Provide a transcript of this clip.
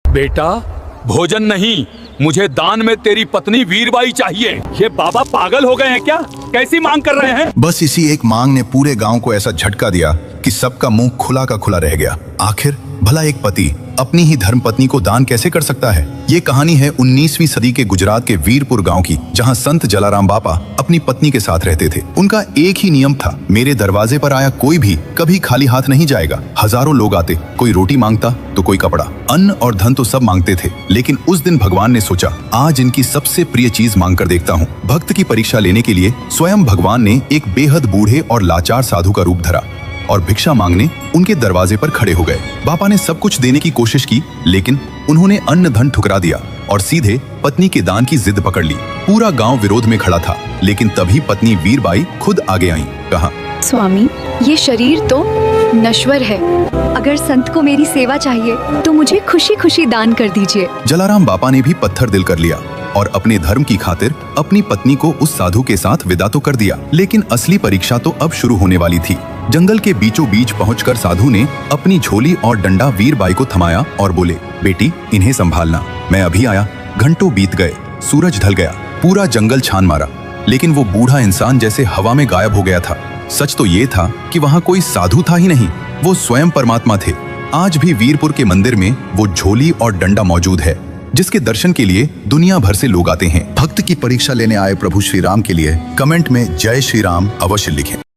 बेटा, भोजन नहीं, मुझे दान में तेरी पत्नी वीरबाई चाहिए। ये बाबा पागल हो गए हैं क्या? कैसी मांग कर रहे हैं? बस इसी एक मांग ने पूरे गांव को ऐसा झटका दिया कि सबका मुंह खुला का खुला रह गया। आखिर भला एक पति अपनी ही धर्मपत्नी को दान कैसे कर सकता है? ये कहानी है 19वीं सदी के गुजरात के वीरपुर गांव की, जहां संत जलाराम बापा अपनी पत्नी के साथ रहते थे। उनका एक ही नियम था, मेरे दरवाजे पर आया कोई भी कभी खाली हाथ नहीं जाएगा। हजारों लोग आते, कोई रोटी मांगता तो कोई कपड़ा, अन्न और धन तो सब मांगते थे। लेकिन उस दिन भगवान ने सोचा, आज इनकी सबसे प्रिय चीज मांग कर देखता हूँ। भक्त की परीक्षा लेने के लिए स्वयं भगवान ने एक बेहद बूढ़े और लाचार साधु का रूप धरा और भिक्षा मांगने उनके दरवाजे पर खड़े हो गए। बापा ने सब कुछ देने की कोशिश की, लेकिन उन्होंने अन्न धन ठुकरा दिया और सीधे पत्नी के दान की जिद पकड़ ली। पूरा गांव विरोध में खड़ा था, लेकिन तभी पत्नी वीरबाई खुद आगे आईं। कहा, स्वामी, ये शरीर तो नश्वर है। अगर संत को मेरी सेवा चाहिए तो मुझे खुशी खुशी दान कर दीजिए। जलाराम बापा ने भी पत्थर दिल कर लिया और अपने धर्म की खातिर अपनी पत्नी को उस साधु के साथ विदा तो कर दिया। लेकिन असली परीक्षा तो अब शुरू होने वाली थी। जंगल के बीचों बीच पहुंचकर साधु ने अपनी झोली और डंडा वीरबाई को थमाया और बोले, बेटी, इन्हें संभालना, मैं अभी आया। घंटों बीत गए, सूरज ढल गया, पूरा जंगल छान मारा, लेकिन वो बूढ़ा इंसान जैसे हवा में गायब हो गया था। सच तो ये था कि वहाँ कोई साधु था ही नहीं, वो स्वयं परमात्मा थे। आज भी वीरपुर के मंदिर में वो झोली और डंडा मौजूद है, जिसके दर्शन के लिए दुनिया भर से लोग आते हैं। भक्त की परीक्षा लेने आए प्रभु श्री राम के लिए कमेंट में जय श्री राम अवश्य लिखें।